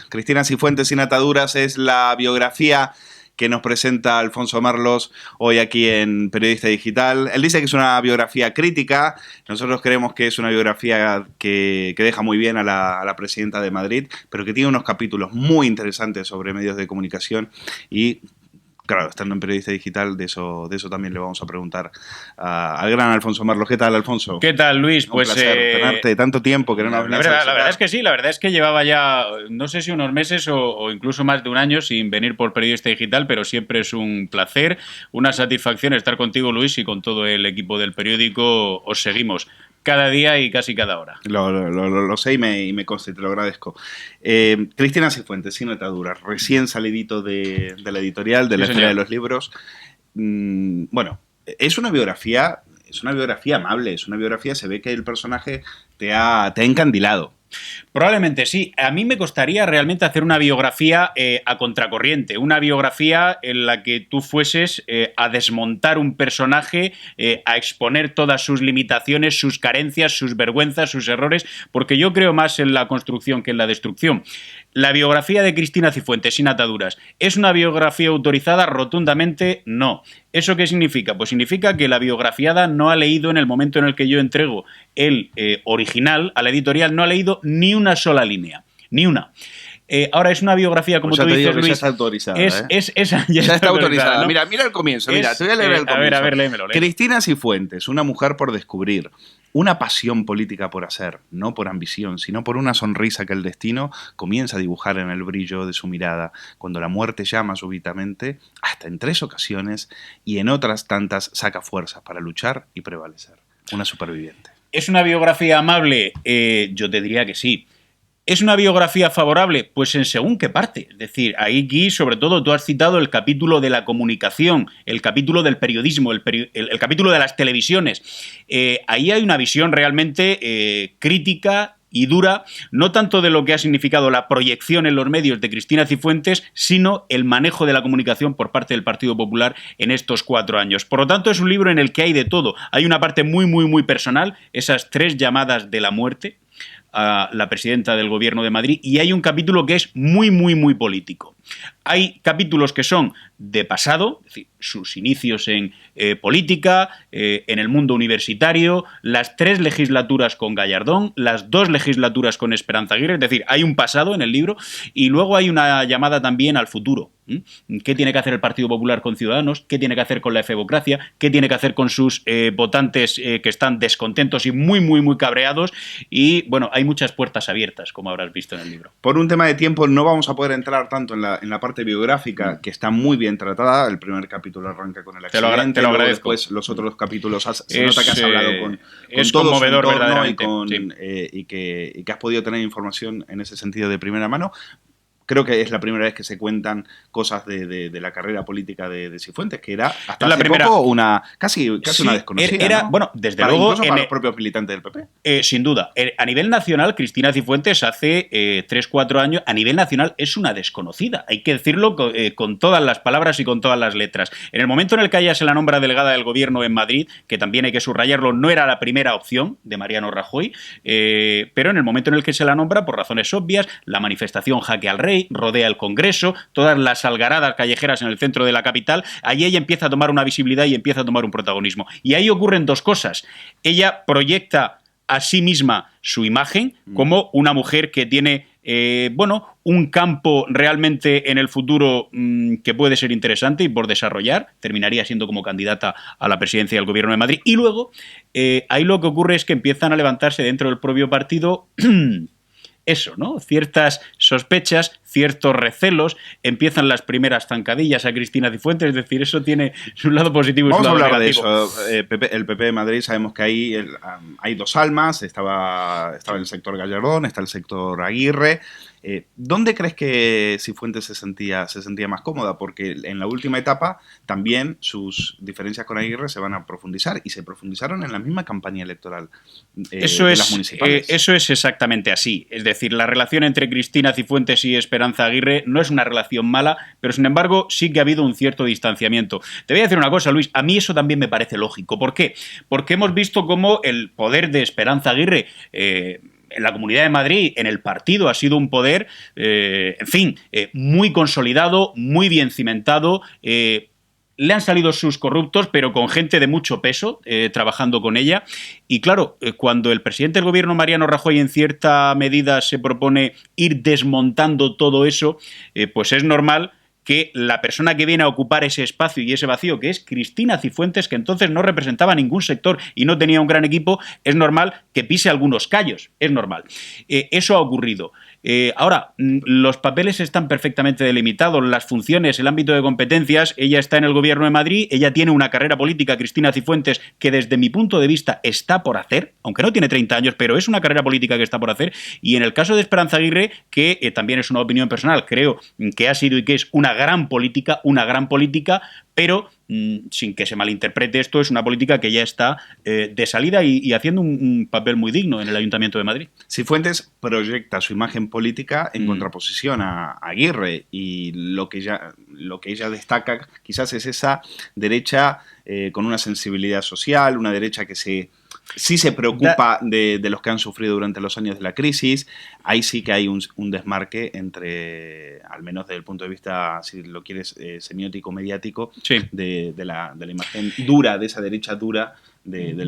Cristina Cifuentes sin ataduras es la biografía que nos presenta Alfonso Merlos hoy aquí en Periodista Digital. Él dice que es una biografía crítica, nosotros creemos que es una biografía que deja muy bien a la presidenta de Madrid, pero que tiene unos capítulos muy interesantes sobre medios de comunicación y... Claro, estando en Periodista Digital, de eso también le vamos a preguntar al gran Alfonso Merlos. ¿Qué tal, Alfonso? ¿Qué tal, Luis? Un placer tenerte tanto tiempo que no nos venías a visitar. La verdad es que sí, la verdad es que llevaba ya, no sé si unos meses o incluso más de un año sin venir por Periodista Digital, pero siempre es un placer, una satisfacción estar contigo, Luis, y con todo el equipo del periódico. Os seguimos cada día y casi cada hora. Lo sé y me consta y te lo agradezco. Cristina Cifuentes, sin ataduras, recién salidito de la editorial, de la Feria de los Libros. Bueno, es una biografía amable, es una biografía, se ve que el personaje te ha encandilado. Probablemente sí. A mí me costaría realmente hacer una biografía a contracorriente, una biografía en la que tú fueses a desmontar un personaje, a exponer todas sus limitaciones, sus carencias, sus vergüenzas, sus errores, porque yo creo más en la construcción que en la destrucción. La biografía de Cristina Cifuentes, sin ataduras, ¿es una biografía autorizada? Rotundamente no. ¿Eso qué significa? Pues significa que la biografiada no ha leído, en el momento en el que yo entrego el original a la editorial, no ha leído ni una sola línea. Ni una. Ahora es una biografía, como tú dices, Luis. Ya está autorizada. Ya está autorizada. ¿no? Mira el comienzo. Te voy a leer el comienzo. A ver, léemelo. Cristina Cifuentes, una mujer por descubrir. Una pasión política por hacer, no por ambición, sino por una sonrisa que el destino comienza a dibujar en el brillo de su mirada, cuando la muerte llama súbitamente, hasta en 3 ocasiones, y en otras tantas saca fuerzas para luchar y prevalecer. Una superviviente. ¿Es una biografía amable? Yo te diría que sí. ¿Es una biografía favorable? Pues en según qué parte. Es decir, aquí, sobre todo, tú has citado el capítulo de la comunicación, el capítulo del periodismo, el capítulo de las televisiones. Ahí hay una visión realmente crítica y dura, no tanto de lo que ha significado la proyección en los medios de Cristina Cifuentes, sino el manejo de la comunicación por parte del Partido Popular en estos 4 años. Por lo tanto, es un libro en el que hay de todo. Hay una parte muy, muy, muy personal, esas 3 llamadas de la muerte a la presidenta del Gobierno de Madrid, y hay un capítulo que es muy, muy, muy político. Hay capítulos que son de pasado, es decir, sus inicios en política, en el mundo universitario, las 3 legislaturas con Gallardón, las 2 legislaturas con Esperanza Aguirre, es decir, hay un pasado en el libro, y luego hay una llamada también al futuro. ¿Qué tiene que hacer el Partido Popular con Ciudadanos? ¿Qué tiene que hacer con la efebocracia? ¿Qué tiene que hacer con sus votantes que están descontentos y muy, muy, muy cabreados? Y, bueno, hay muchas puertas abiertas, como habrás visto en el libro. Por un tema de tiempo no vamos a poder entrar tanto en la parte biográfica, que está muy bien tratada. El primer capítulo arranca con el accidente, te lo agradezco. Después los otros capítulos se nota que has hablado con es todo conmovedor, su entorno verdaderamente. y que has podido tener información en ese sentido de primera mano. Creo que es la primera vez que se cuentan cosas de la carrera política de Cifuentes, que era hasta hace poco casi una desconocida. ¿no? Bueno, desde luego... Incluso para los propios militantes del PP. Sin duda. A nivel nacional, Cristina Cifuentes hace 3-4 años, a nivel nacional es una desconocida. Hay que decirlo con todas las palabras y con todas las letras. En el momento en el que ella se la nombra delegada del Gobierno en Madrid, que también hay que subrayarlo, no era la primera opción de Mariano Rajoy, pero en el momento en el que se la nombra, por razones obvias, la manifestación Jaque al Rey, rodea el Congreso, todas las algaradas callejeras en el centro de la capital, ahí ella empieza a tomar una visibilidad y empieza a tomar un protagonismo. Y ahí ocurren 2 cosas. Ella proyecta a sí misma su imagen como una mujer que tiene, un campo realmente en el futuro que puede ser interesante y por desarrollar. Terminaría siendo como candidata a la presidencia del Gobierno de Madrid. Y luego, ahí lo que ocurre es que empiezan a levantarse dentro del propio partido... Eso, ¿no? Ciertas sospechas, ciertos recelos, empiezan las primeras zancadillas a Cristina Cifuentes, es decir, eso tiene su lado positivo y su lado negativo. Vamos a hablar de eso. El PP de Madrid, sabemos que ahí hay 2 almas, estaba el sector Gallardón, está el sector Aguirre. ¿Dónde crees que Cifuentes se sentía más cómoda? Porque en la última etapa también sus diferencias con Aguirre se van a profundizar y se profundizaron en la misma campaña electoral de las municipales. Eso es exactamente así. Es decir, la relación entre Cristina Cifuentes y Esperanza Aguirre no es una relación mala, pero sin embargo sí que ha habido un cierto distanciamiento. Te voy a decir una cosa, Luis, a mí eso también me parece lógico. ¿Por qué? Porque hemos visto cómo el poder de Esperanza Aguirre en la Comunidad de Madrid, en el partido, ha sido un poder, en fin, muy consolidado, muy bien cimentado. Le han salido sus corruptos, pero con gente de mucho peso trabajando con ella. Y claro, cuando el presidente del gobierno, Mariano Rajoy, en cierta medida se propone ir desmontando todo eso, pues es normal que la persona que viene a ocupar ese espacio y ese vacío, que es Cristina Cifuentes, que entonces no representaba ningún sector y no tenía un gran equipo, es normal que pise algunos callos, es normal. Eso ha ocurrido. Ahora, los papeles están perfectamente delimitados, las funciones, el ámbito de competencias. Ella está en el gobierno de Madrid, ella tiene una carrera política, Cristina Cifuentes, que desde mi punto de vista está por hacer, aunque no tiene 30 años, pero es una carrera política que está por hacer. Y en el caso de Esperanza Aguirre, que también es una opinión personal, creo que ha sido y que es una gran política, pero sin que se malinterprete esto, es una política que ya está de salida y haciendo un papel muy digno en el Ayuntamiento de Madrid. Cifuentes proyecta su imagen política en contraposición a Aguirre, y lo que ella destaca quizás es esa derecha con una sensibilidad social, una derecha que sí se preocupa de los que han sufrido durante los años de la crisis. Ahí sí que hay un desmarque entre, al menos desde el punto de vista, si lo quieres, semiótico, mediático, sí, de la imagen dura, de esa derecha dura.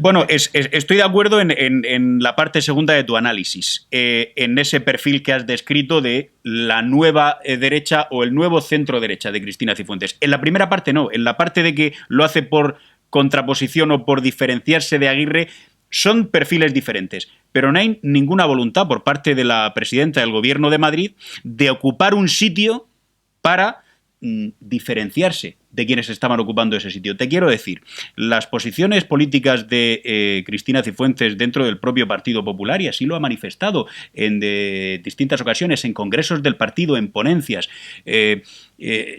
Bueno, estoy de acuerdo en la parte segunda de tu análisis, en ese perfil que has descrito de la nueva derecha o el nuevo centro derecha de Cristina Cifuentes. En la primera parte no, en la parte de que lo hace por contraposición o por diferenciarse de Aguirre, son perfiles diferentes, pero no hay ninguna voluntad por parte de la presidenta del Gobierno de Madrid de ocupar un sitio para diferenciarse de quienes estaban ocupando ese sitio. Te quiero decir, las posiciones políticas de Cristina Cifuentes dentro del propio Partido Popular, y así lo ha manifestado en distintas ocasiones, en congresos del partido, en ponencias,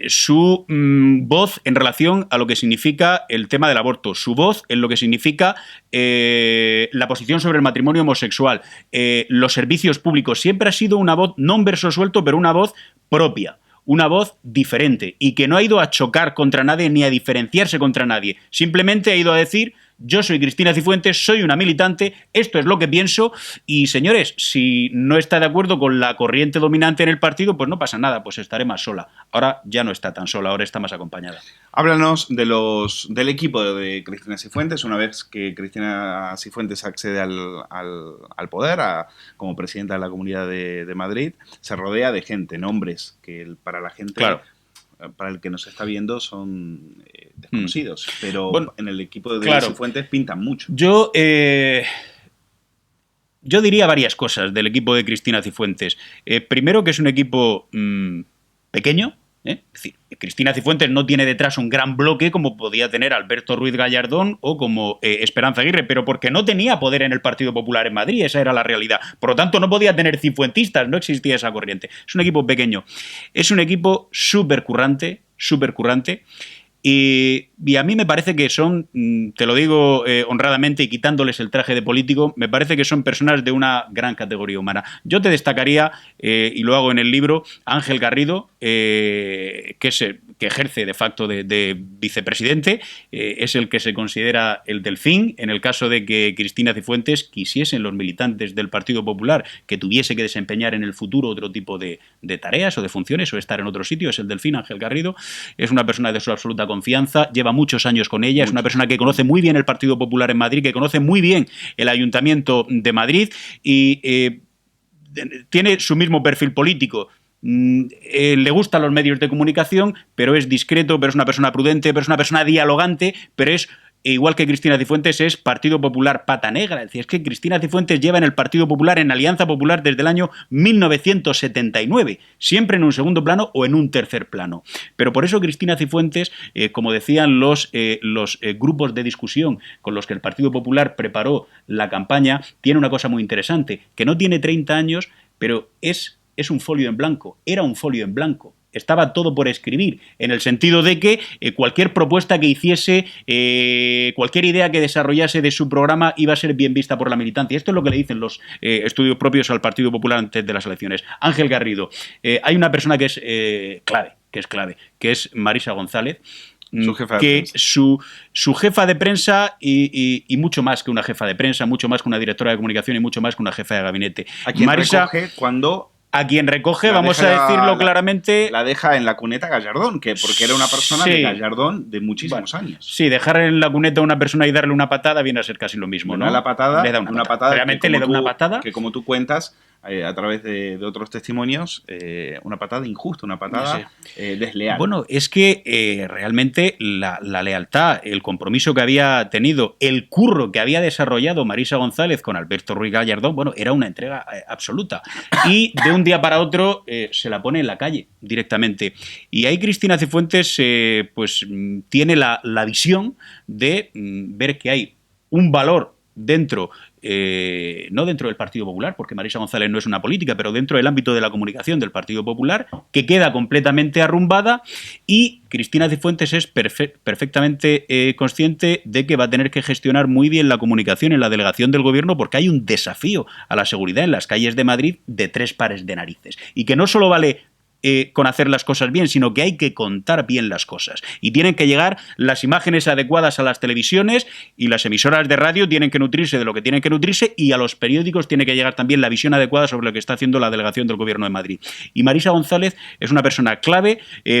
su voz en relación a lo que significa el tema del aborto, su voz en lo que significa la posición sobre el matrimonio homosexual, los servicios públicos, siempre ha sido una voz, no un verso suelto, pero una voz propia, una voz diferente, y que no ha ido a chocar contra nadie ni a diferenciarse contra nadie. Simplemente ha ido a decir: yo soy Cristina Cifuentes, soy una militante, esto es lo que pienso, y señores, si no está de acuerdo con la corriente dominante en el partido, pues no pasa nada, pues estaré más sola. Ahora ya no está tan sola, ahora está más acompañada. Háblanos del equipo de Cristina Cifuentes. Una vez que Cristina Cifuentes accede al poder como presidenta de la Comunidad de Madrid, se rodea de gente, nombres que para la gente... Claro. Para el que nos está viendo son desconocidos, pero bueno, en el equipo de Cifuentes pintan mucho. Yo diría varias cosas del equipo de Cristina Cifuentes. Primero, que es un equipo pequeño. Es decir, Cristina Cifuentes no tiene detrás un gran bloque como podía tener Alberto Ruiz Gallardón o como Esperanza Aguirre, pero porque no tenía poder en el Partido Popular en Madrid, esa era la realidad. Por lo tanto, no podía tener cifuentistas, no existía esa corriente. Es un equipo pequeño, es un equipo súper currante, y a mí me parece que son, te lo digo honradamente y quitándoles el traje de político, me parece que son personas de una gran categoría humana. Yo te destacaría, y lo hago en el libro, a Ángel Garrido, que ejerce de facto de vicepresidente, es el que se considera el delfín en el caso de que Cristina Cifuentes quisiesen los militantes del Partido Popular que tuviese que desempeñar en el futuro otro tipo de tareas o de funciones o estar en otro sitio. Es el delfín, Ángel Garrido, es una persona de su absoluta confianza, lleva muchos años con ella, es una persona que conoce muy bien el Partido Popular en Madrid, que conoce muy bien el Ayuntamiento de Madrid y tiene su mismo perfil político. Le gustan los medios de comunicación, pero es discreto, pero es una persona prudente, pero es una persona dialogante, pero es, igual que Cristina Cifuentes, es Partido Popular pata negra. Es decir, es que Cristina Cifuentes lleva en el Partido Popular, en Alianza Popular, desde el año 1979, siempre en un segundo plano o en un tercer plano. Pero por eso Cristina Cifuentes, como decían los grupos de discusión con los que el Partido Popular preparó la campaña, tiene una cosa muy interesante, que no tiene 30 años, pero es un folio en blanco, era un folio en blanco. Estaba todo por escribir, en el sentido de que cualquier propuesta que hiciese, cualquier idea que desarrollase de su programa iba a ser bien vista por la militancia. Esto es lo que le dicen los estudios propios al Partido Popular antes de las elecciones. Ángel Garrido. Hay una persona que es clave, que es Marisa González, Su jefa de que prensa. su jefa de prensa y mucho más que una jefa de prensa, mucho más que una directora de comunicación y mucho más que una jefa de gabinete. A quien Marisa, recoge cuando a quien recoge, la vamos deja a decirlo la- claramente... la deja en la cuneta Gallardón, porque era una persona Sí. de Gallardón de muchísimos Bueno, años. sí, dejar en la cuneta a una persona y darle una patada viene a ser casi lo mismo, Bueno, ¿no? la patada, Le da una patada. Realmente le da una patada. que como tú cuentas, a través de otros testimonios, una patada injusta, una patada desleal. Bueno, es que realmente la lealtad, el compromiso que había tenido, el curro que había desarrollado Marisa González con Alberto Ruiz Gallardón, bueno, era una entrega absoluta. Y de un día para otro se la pone en la calle directamente. Y ahí Cristina Cifuentes tiene la visión de ver que hay un valor dentro, no dentro del Partido Popular, porque Marisa González no es una política, pero dentro del ámbito de la comunicación del Partido Popular, que queda completamente arrumbada, y Cristina Cifuentes es perfectamente consciente de que va a tener que gestionar muy bien la comunicación en la delegación del gobierno, porque hay un desafío a la seguridad en las calles de Madrid de 3 pares de narices, y que no solo vale con hacer las cosas bien, sino que hay que contar bien las cosas. Y tienen que llegar las imágenes adecuadas a las televisiones, y las emisoras de radio tienen que nutrirse de lo que tienen que nutrirse, y a los periódicos tiene que llegar también la visión adecuada sobre lo que está haciendo la delegación del Gobierno de Madrid. Y Marisa González es una persona clave,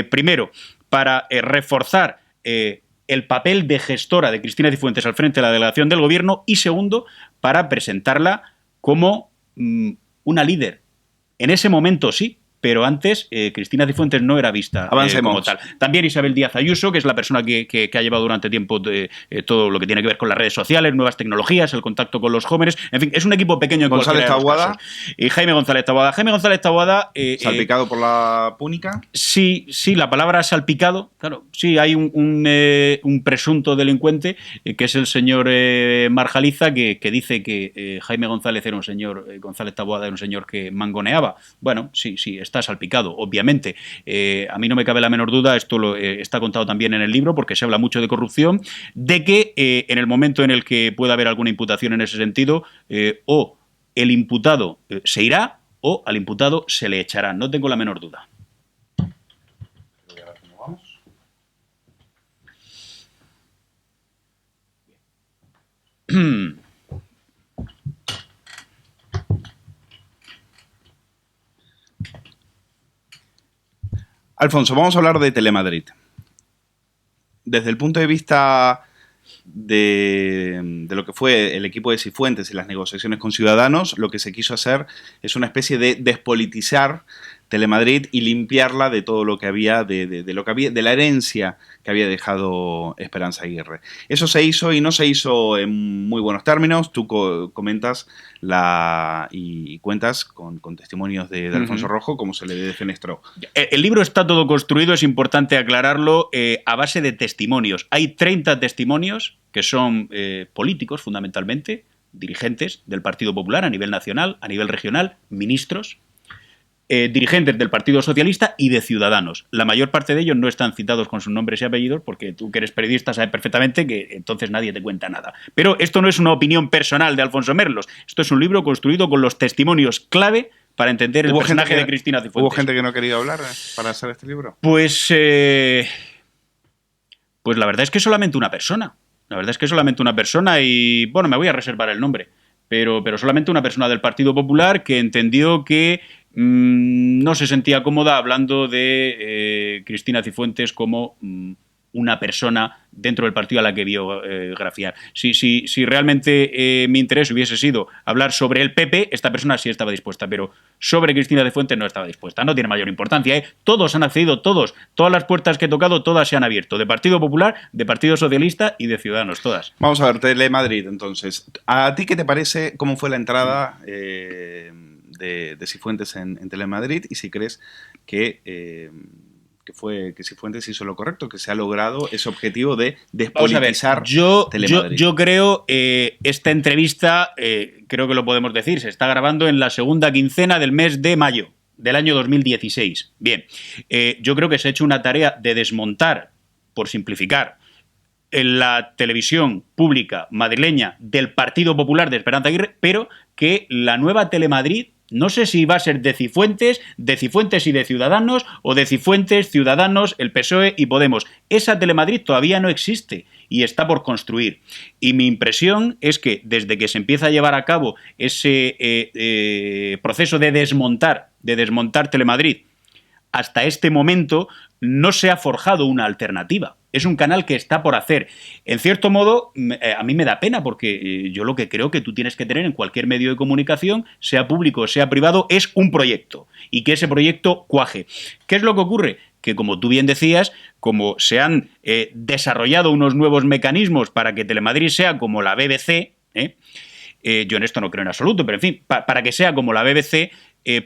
primero, para reforzar el papel de gestora de Cristina Cifuentes al frente de la delegación del Gobierno, y segundo, para presentarla como una líder. En ese momento sí, pero antes Cristina Cifuentes no era vista como tal. También Isabel Díaz Ayuso, que es la persona que ha llevado durante tiempo todo lo que tiene que ver con las redes sociales, nuevas tecnologías, el contacto con los jóvenes. En fin, es un equipo pequeño en González Taboada. Y Jaime González Taboada. Jaime González Taboada... ¿salpicado por la púnica? Sí, la palabra salpicado. Claro, sí, hay un presunto delincuente, que es el señor Marjaliza, que dice que Jaime González era un señor, González Taboada era un señor que mangoneaba. Bueno, sí, está salpicado, obviamente. A mí no me cabe la menor duda, esto está contado también en el libro, porque se habla mucho de corrupción, de que en el momento en el que pueda haber alguna imputación en ese sentido, o el imputado se irá, o al imputado se le echará. No tengo la menor duda. Alfonso, vamos a hablar de Telemadrid. Desde el punto de vista de lo que fue el equipo de Cifuentes y las negociaciones con Ciudadanos, lo que se quiso hacer es una especie de despolitizar Telemadrid y limpiarla de todo lo que había, de lo que había, de la herencia que había dejado Esperanza Aguirre. Eso se hizo y no se hizo en muy buenos términos. Tú comentas y cuentas con testimonios de Alfonso Rojo cómo se le defenestró. El libro está todo construido, es importante aclararlo, a base de testimonios. Hay 30 testimonios que son políticos, fundamentalmente, dirigentes del Partido Popular a nivel nacional, a nivel regional, ministros, dirigentes del Partido Socialista y de Ciudadanos. La mayor parte de ellos no están citados con sus nombres y apellidos, porque tú, que eres periodista, sabes perfectamente que entonces nadie te cuenta nada. Pero esto no es una opinión personal de Alfonso Merlos. Esto es un libro construido con los testimonios clave para entender el personaje de Cristina Cifuentes. ¿Hubo gente que no ha querido hablar para hacer este libro? Pues la verdad es que solamente una persona. La verdad es que solamente una persona, y bueno, me voy a reservar el nombre, pero solamente una persona del Partido Popular que entendió que no se sentía cómoda hablando de Cristina Cifuentes como una persona dentro del partido a la que biografiar. Si realmente mi interés hubiese sido hablar sobre el PP, esta persona sí estaba dispuesta, pero sobre Cristina Cifuentes no estaba dispuesta. No tiene mayor importancia, ¿eh? Todos han accedido, todas las puertas que he tocado, todas se han abierto, de Partido Popular, de Partido Socialista y de Ciudadanos, todas. Vamos a ver, Telemadrid, entonces. ¿A ti qué te parece cómo fue la entrada de Cifuentes en Telemadrid, y si crees que Cifuentes hizo lo correcto, que se ha logrado ese objetivo de despolitizar Telemadrid? Yo creo, esta entrevista, creo que lo podemos decir, se está grabando en la segunda quincena del mes de mayo del año 2016. Bien, yo creo que se ha hecho una tarea de desmontar, por simplificar, en la televisión pública madrileña del Partido Popular de Esperanza Aguirre, pero que la nueva Telemadrid No sé si va a ser de Cifuentes y de Ciudadanos, o de Cifuentes, Ciudadanos, el PSOE y Podemos. Esa Telemadrid todavía no existe y está por construir. Y mi impresión es que desde que se empieza a llevar a cabo ese proceso de desmontar Telemadrid hasta este momento, no se ha forjado una alternativa. Es un canal que está por hacer. En cierto modo, a mí me da pena porque yo lo que creo que tú tienes que tener en cualquier medio de comunicación, sea público o sea privado, es un proyecto y que ese proyecto cuaje. ¿Qué es lo que ocurre? Que, como tú bien decías, como se han desarrollado unos nuevos mecanismos para que Telemadrid sea como la BBC, yo en esto no creo en absoluto, pero en fin, para que sea como la BBC,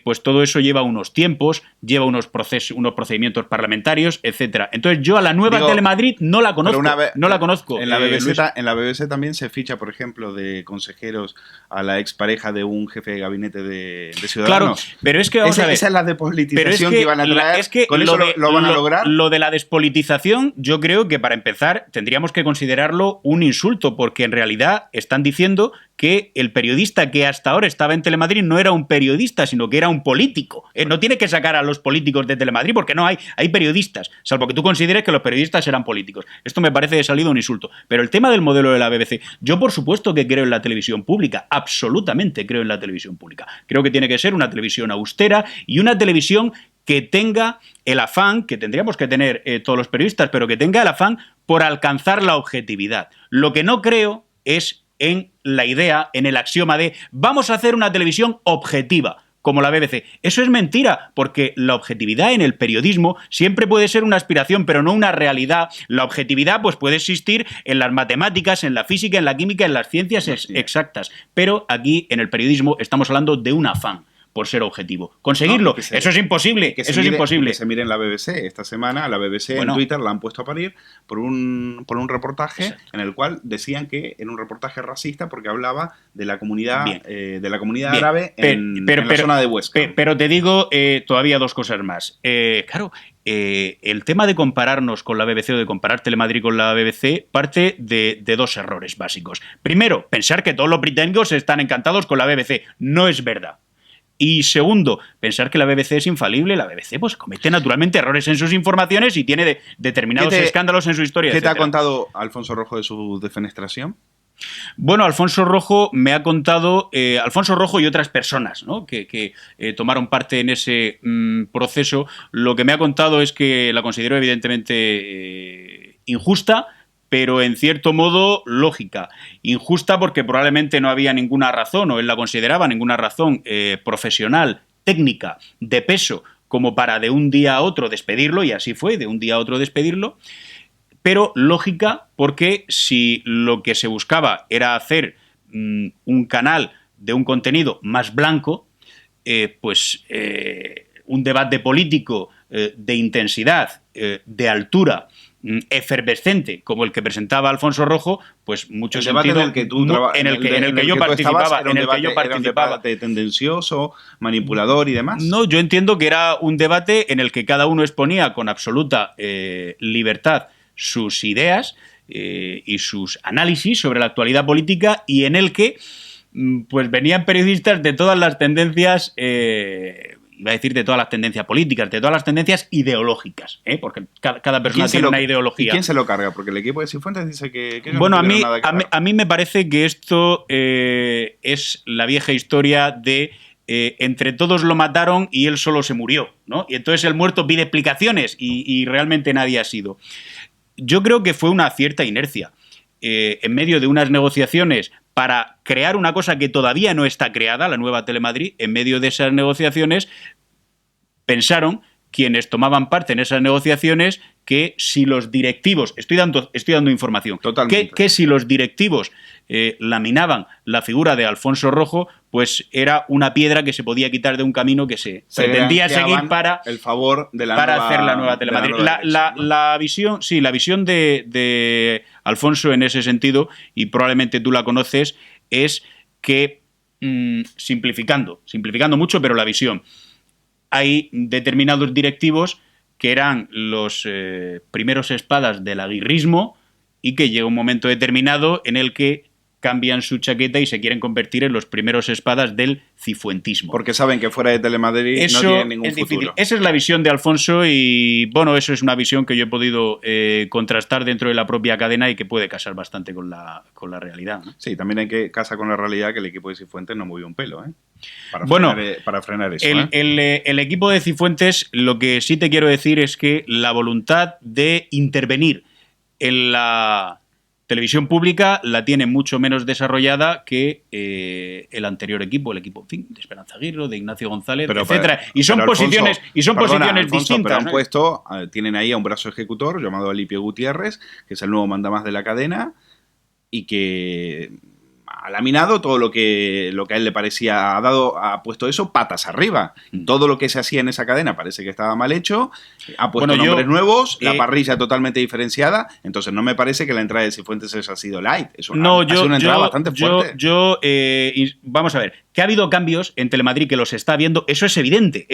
pues todo eso lleva unos tiempos, lleva unos procedimientos parlamentarios, etcétera. Entonces yo a la nueva Telemadrid no la conozco. No la conozco. En la BBC también se ficha, por ejemplo, de consejeros a la expareja de un jefe de gabinete de Ciudadanos. Claro, pero es que vamos a ver. Esa es la despolitización que iban a traer. ¿Con eso lo van a lograr? Lo de la despolitización, yo creo que para empezar tendríamos que considerarlo un insulto, porque en realidad están diciendo que el periodista que hasta ahora estaba en Telemadrid no era un periodista, sino que era un político. No tiene que sacar a los políticos de Telemadrid porque no hay periodistas, salvo que tú consideres que los periodistas eran políticos. Esto me parece de salido un insulto. Pero el tema del modelo de la BBC, yo por supuesto que creo en la televisión pública, absolutamente creo en la televisión pública. Creo que tiene que ser una televisión austera y una televisión que tenga el afán, que tendríamos que tener todos los periodistas, pero que tenga el afán por alcanzar la objetividad. Lo que no creo es en la idea, en el axioma de vamos a hacer una televisión objetiva, como la BBC. Eso es mentira, porque la objetividad en el periodismo siempre puede ser una aspiración, pero no una realidad. La objetividad pues puede existir en las matemáticas, en la física, en la química, en las ciencias exactas. Pero aquí, en el periodismo, estamos hablando de un afán por ser objetivo. Conseguirlo, eso es imposible. Que se mire en la BBC. Esta semana, la BBC en Twitter la han puesto a parir por un reportaje. Exacto. En el cual decían que era un reportaje racista porque hablaba de la comunidad árabe en la zona de Huesca. Pero te digo todavía dos cosas más. Claro, el tema de compararnos con la BBC o de comparar Telemadrid con la BBC parte de dos errores básicos. Primero, pensar que todos los británicos están encantados con la BBC. No es verdad. Y segundo, pensar que la BBC es infalible. La BBC pues comete naturalmente errores en sus informaciones y tiene determinados escándalos en su historia. ¿Qué te ha contado Alfonso Rojo de su defenestración? Bueno, Alfonso Rojo me ha contado, Alfonso Rojo y otras personas, ¿no?, que tomaron parte en ese proceso. Lo que me ha contado es que la considero evidentemente injusta, pero en cierto modo lógica. Injusta porque probablemente no había ninguna razón, o él la consideraba ninguna razón profesional, técnica, de peso, como para de un día a otro despedirlo, y así fue, de un día a otro despedirlo, pero lógica porque si lo que se buscaba era hacer un canal de un contenido más blanco, un debate político de intensidad, de altura, efervescente como el que presentaba Alfonso Rojo, pues mucho sentido en el que yo participaba, era un debate tendencioso, manipulador y demás. No, yo entiendo que era un debate en el que cada uno exponía con absoluta libertad sus ideas y sus análisis sobre la actualidad política, y en el que pues venían periodistas de todas las tendencias, iba a decir de todas las tendencias políticas, de todas las tendencias ideológicas, porque cada persona tiene una ideología. ¿Y quién se lo carga? Porque el equipo de Cifuentes dice que bueno, a mí me parece que esto es la vieja historia de entre todos lo mataron y él solo se murió, ¿no? Y entonces el muerto pide explicaciones y realmente nadie ha sido. Yo creo que fue una cierta inercia. En medio de unas negociaciones para crear una cosa que todavía no está creada, la nueva Telemadrid, en medio de esas negociaciones pensaron quienes tomaban parte en esas negociaciones que si los directivos, estoy dando información, que si los directivos laminaban la figura de Alfonso Rojo, pues era una piedra que se podía quitar de un camino que se pretendía seguir para el favor de hacer la nueva Telemadrid. La visión de Alfonso en ese sentido, y probablemente tú la conoces, es que, simplificando mucho, pero la visión, hay determinados directivos que eran los primeros espadas del aguirrismo y que llega un momento determinado en el que cambian su chaqueta y se quieren convertir en los primeros espadas del cifuentismo. Porque saben que fuera de Telemadrid eso no tienen ningún es futuro. Difícil. Esa es la visión de Alfonso y, bueno, eso es una visión que yo he podido contrastar dentro de la propia cadena y que puede casar bastante con la realidad, ¿no? Sí, también hay que casar con la realidad que el equipo de Cifuentes no movió un pelo, ¿eh? Para frenar eso. El equipo de Cifuentes, lo que sí te quiero decir es que la voluntad de intervenir en la televisión pública la tiene mucho menos desarrollada que el anterior equipo, el equipo, en fin, de Esperanza Aguirre, de Ignacio González, etcétera. Y son posiciones distintas, ¿no? Tienen ahí a un brazo ejecutor llamado Alipio Gutiérrez, que es el nuevo mandamás de la cadena, y que ha laminado todo lo que a él le parecía, ha puesto eso patas arriba. Todo lo que se hacía en esa cadena parece que estaba mal hecho, ha puesto nombres nuevos, la parrilla totalmente diferenciada, entonces no me parece que la entrada de Cifuentes haya sido light, es una entrada bastante fuerte. Vamos a ver, que ha habido cambios en Telemadrid, que los está viendo, eso es evidente.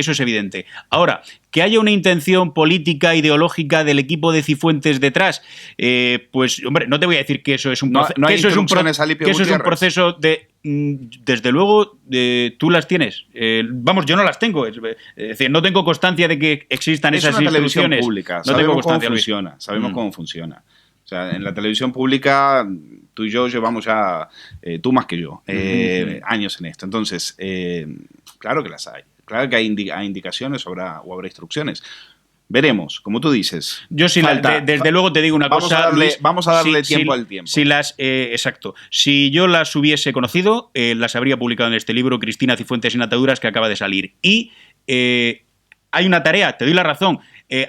Ahora, que haya una intención política, ideológica del equipo de Cifuentes detrás, pues, hombre, no te voy a decir que eso es un proceso de... Desde luego, tú las tienes. Yo no las tengo. Es decir, no tengo constancia de que existan esas instrucciones. Pública. Sabemos cómo funciona. O sea, en la televisión pública, tú y yo llevamos ya, tú más que yo, años en esto. Entonces, claro que las hay. Claro que hay indicaciones o habrá instrucciones. Veremos, como tú dices. Yo desde luego te digo una cosa. Vamos a darle tiempo al tiempo. Exacto. Si yo las hubiese conocido, las habría publicado en este libro, Cristina Cifuentes sin ataduras, que acaba de salir. Y hay una tarea, te doy la razón.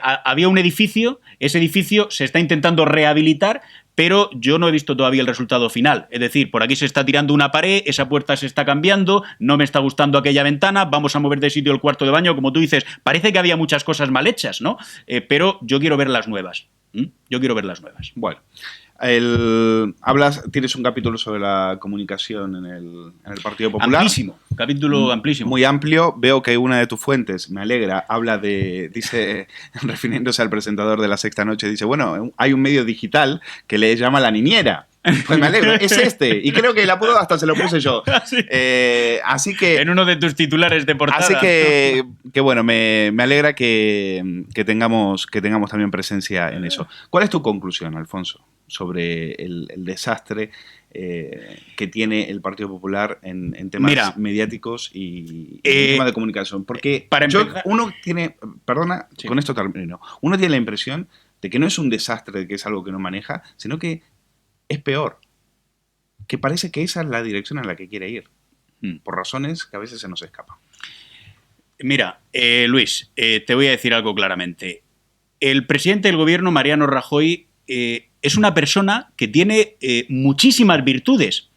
Había un edificio, ese edificio se está intentando rehabilitar, pero yo no he visto todavía el resultado final. Es decir, por aquí se está tirando una pared, esa puerta se está cambiando, no me está gustando aquella ventana, vamos a mover de sitio el cuarto de baño, como tú dices, parece que había muchas cosas mal hechas, ¿no? Pero yo quiero ver las nuevas. Bueno. Tienes un capítulo sobre la comunicación en el Partido Popular. Capítulo amplísimo. Muy amplio. Veo que una de tus fuentes, me alegra, dice, refiriéndose al presentador de La Sexta Noche, dice, bueno, hay un medio digital que le llama La Niñera. Pues me alegro, es y creo que el apodo hasta se lo puse yo. Sí. Así que... En uno de tus titulares de portada. Así que bueno, me alegra que tengamos también presencia en eso. ¿Cuál es tu conclusión, Alfonso, sobre el desastre que tiene el Partido Popular en temas mediáticos y en temas de comunicación? Porque uno tiene, con esto termino, uno tiene la impresión de que no es un desastre, de que es algo que no maneja, sino que es peor, que parece que esa es la dirección en la que quiere ir, por razones que a veces se nos escapan. Mira, Luis, te voy a decir algo claramente. El presidente del gobierno, Mariano Rajoy, es una persona que tiene muchísimas virtudes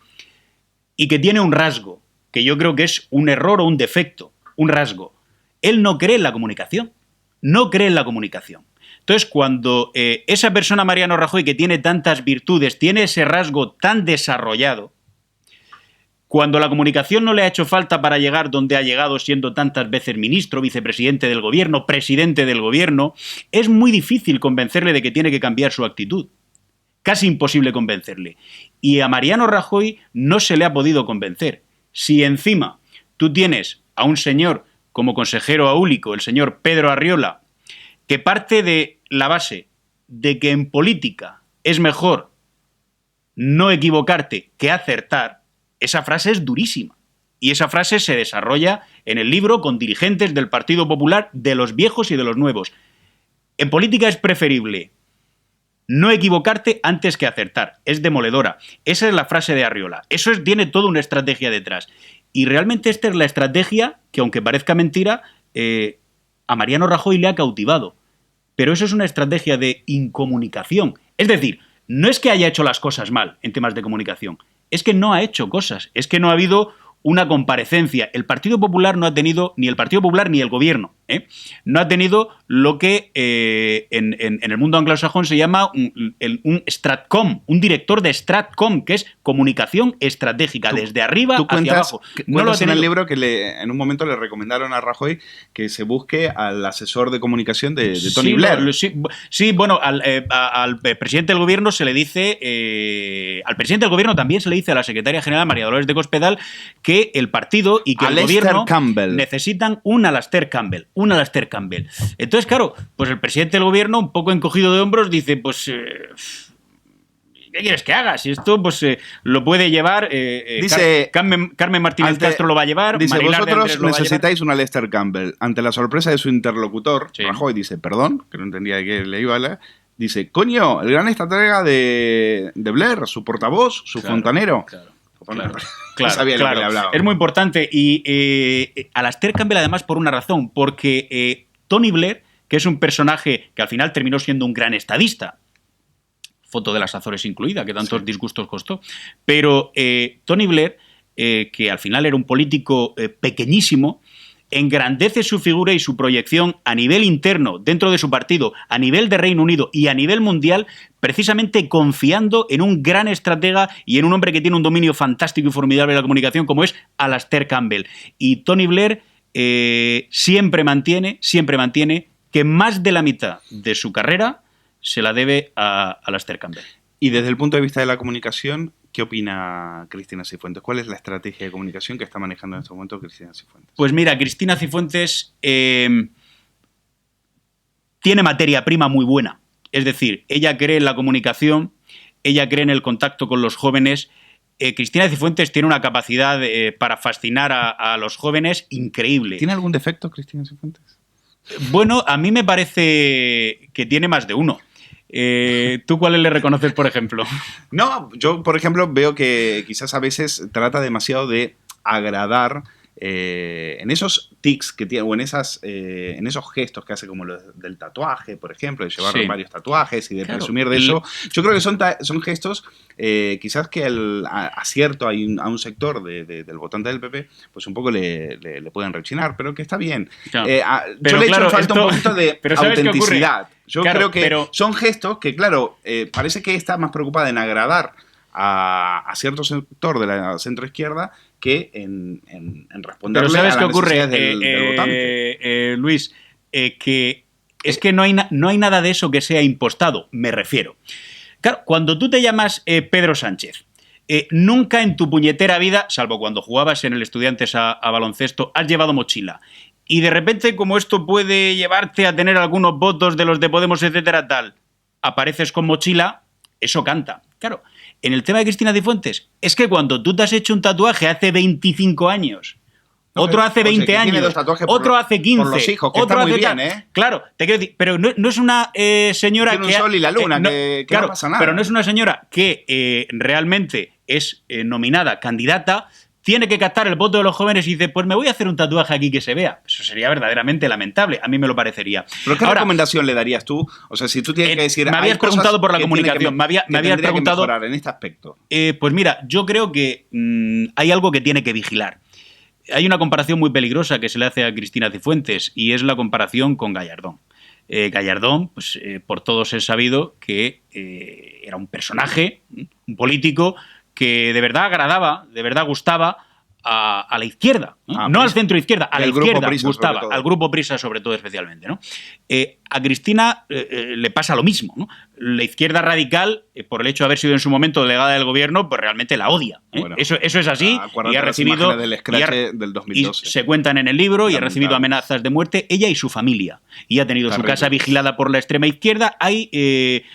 y que tiene un rasgo, que yo creo que es un error o un defecto, un rasgo. Él no cree en la comunicación. Entonces, cuando esa persona, Mariano Rajoy, que tiene tantas virtudes, tiene ese rasgo tan desarrollado, cuando la comunicación no le ha hecho falta para llegar donde ha llegado siendo tantas veces ministro, vicepresidente del gobierno, presidente del gobierno, es muy difícil convencerle de que tiene que cambiar su actitud. Casi imposible convencerle. Y a Mariano Rajoy no se le ha podido convencer. Si encima tú tienes a un señor como consejero aúlico, el señor Pedro Arriola, que parte de la base de que en política es mejor no equivocarte que acertar, esa frase es durísima. Y esa frase se desarrolla en el libro con dirigentes del Partido Popular, de los viejos y de los nuevos. En política es preferible no equivocarte antes que acertar. Es demoledora. Esa es la frase de Arriola. Tiene toda una estrategia detrás. Y realmente esta es la estrategia que, aunque parezca mentira, a Mariano Rajoy le ha cautivado. Pero eso es una estrategia de incomunicación. Es decir, no es que haya hecho las cosas mal en temas de comunicación, es que no ha hecho cosas, es que no ha habido una comparecencia. El Partido Popular no ha tenido, ni el Partido Popular ni el gobierno, no ha tenido lo que en el mundo anglosajón se llama un Stratcom, un director de Stratcom, que es comunicación estratégica, desde arriba hacia abajo. No lo en el libro que en un momento le recomendaron a Rajoy que se busque al asesor de comunicación de Tony Blair. Sí, bueno, al presidente del gobierno se le dice, al presidente del gobierno también se le dice a la secretaria general María Dolores de Cospedal que el partido y que el gobierno necesitan un Alastair Campbell. Entonces, claro, pues el presidente del gobierno, un poco encogido de hombros, dice, pues... ¿qué quieres que haga? Si esto pues lo puede llevar... dice, Carmen Martínez Castro lo va a llevar. Dice, vosotros necesitáis un Alastair Campbell. Ante la sorpresa de su interlocutor, Rajoy dice, perdón, que no entendía de qué le iba a hablar, dice, coño, el gran estratega de Blair, su portavoz, su fontanero. Claro, sabía lo que le hablaba. Es muy importante. Y Alastair Campbell, además, por una razón, porque Tony Blair, que es un personaje que al final terminó siendo un gran estadista, foto de las Azores incluida, que tantos disgustos costó, pero Tony Blair, que al final era un político pequeñísimo, engrandece su figura y su proyección a nivel interno, dentro de su partido, a nivel de Reino Unido y a nivel mundial, precisamente confiando en un gran estratega y en un hombre que tiene un dominio fantástico y formidable de la comunicación como es Alastair Campbell. Y Tony Blair siempre mantiene que más de la mitad de su carrera se la debe a Alastair Campbell. Y desde el punto de vista de la comunicación, ¿qué opina Cristina Cifuentes? ¿Cuál es la estrategia de comunicación que está manejando en este momento Cristina Cifuentes? Pues mira, Cristina Cifuentes tiene materia prima muy buena. Es decir, ella cree en la comunicación, ella cree en el contacto con los jóvenes. Cristina Cifuentes tiene una capacidad para fascinar a los jóvenes increíble. ¿Tiene algún defecto Cristina Cifuentes? Bueno, a mí me parece que tiene más de uno. ¿Tú cuáles le reconoces, por ejemplo? No, yo, por ejemplo, veo que quizás a veces trata demasiado de agradar en esos tics que tiene, o en esos gestos que hace, como los del tatuaje, por ejemplo, de llevar varios tatuajes y de presumir de eso. Yo creo que son gestos quizás que acierto a un sector del votante del PP, pues un poco le pueden rechinar, pero que está bien. Claro. Yo le he hecho falta un poquito de autenticidad. Yo creo que son gestos que, claro, parece que está más preocupada en agradar a cierto sector de la centroizquierda que en responderle a las necesidades del votante. Luis, que es que no hay nada de eso que sea impostado, me refiero. Claro, cuando tú te llamas Pedro Sánchez, nunca en tu puñetera vida, salvo cuando jugabas en el Estudiantes a baloncesto, has llevado mochila. Y de repente, como esto puede llevarte a tener algunos votos de los de Podemos, etcétera, tal, apareces con mochila, eso canta. Claro, en el tema de Cristina Cifuentes, es que cuando tú te has hecho un tatuaje hace 25 años, otro hace 20 años, otro hace 15, por los hijos, que otro está muy hace bien, tal. Claro, te quiero decir, pero no es una señora tiene un sol y la luna, que no pasa nada. Pero no es una señora que realmente es nominada candidata, tiene que captar el voto de los jóvenes y dice, pues me voy a hacer un tatuaje aquí que se vea. Eso sería verdaderamente lamentable. A mí me lo parecería. ¿Pero qué recomendación le darías tú? O sea, si tú tienes que decir... Me habías preguntado por la comunicación. Me habías preguntado... que mejorar en este aspecto. Pues mira, yo creo que hay algo que tiene que vigilar. Hay una comparación muy peligrosa que se le hace a Cristina Cifuentes y es la comparación con Gallardón. Gallardón, pues por todos es sabido que era un personaje, un político que de verdad agradaba, de verdad gustaba a la izquierda, no al centro izquierda, a la izquierda gustaba, al grupo Prisa sobre todo especialmente, ¿no? A Cristina le pasa lo mismo, ¿no? La izquierda radical, por el hecho de haber sido en su momento delegada del gobierno, pues realmente la odia. Bueno, eso es así y ha recibido del del 2012. Y se cuentan en el libro y ha recibido amenazas de muerte ella y su familia y ha tenido su casa vigilada por la extrema izquierda. Hay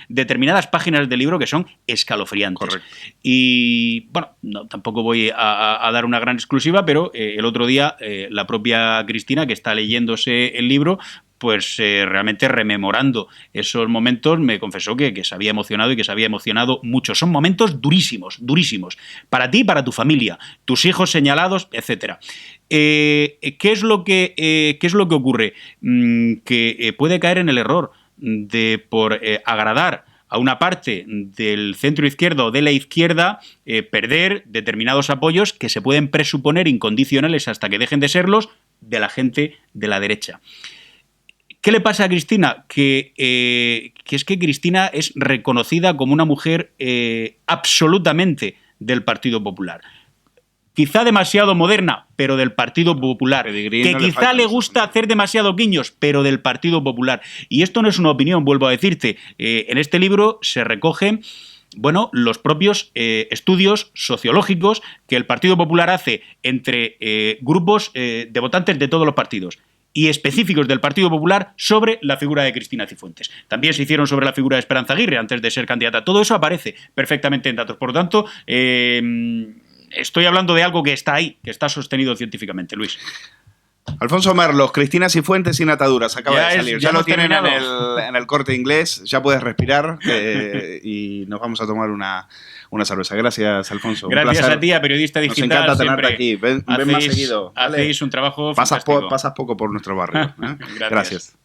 determinadas páginas del libro que son escalofriantes. Correcto. Y bueno, tampoco voy a dar una gran exclusiva, pero el otro día la propia Cristina, que está leyéndose el libro, pues realmente rememorando esos momentos, me confesó que se había emocionado y que se había emocionado mucho. Son momentos durísimos, durísimos. Para ti y para tu familia, tus hijos señalados, etcétera. ¿Qué es lo que ocurre? Que puede caer en el error de, por agradar a una parte del centro izquierdo o de la izquierda, perder determinados apoyos que se pueden presuponer incondicionales hasta que dejen de serlos de la gente de la derecha. ¿Qué le pasa a Cristina? Que es que Cristina es reconocida como una mujer absolutamente del Partido Popular. Quizá demasiado moderna, pero del Partido Popular. Que no quizá le gusta hacer demasiado guiños, pero del Partido Popular. Y esto no es una opinión, vuelvo a decirte. En este libro se recogen, bueno, los propios estudios sociológicos que el Partido Popular hace entre grupos de votantes de todos los partidos y específicos del Partido Popular sobre la figura de Cristina Cifuentes. También se hicieron sobre la figura de Esperanza Aguirre antes de ser candidata. Todo eso aparece perfectamente en datos. Por lo tanto, estoy hablando de algo que está ahí, que está sostenido científicamente, Luis. Alfonso Merlos, Cristina Cifuentes sin ataduras, acaba de salir. Ya lo tienen en el Corte Inglés, ya puedes respirar y nos vamos a tomar una cerveza. Gracias, Alfonso. Gracias a ti, a Periodista Digital. Nos encanta tenerte aquí. Ven más seguido. Hacéis un trabajo fantástico. Pasas poco por nuestro barrio. Gracias.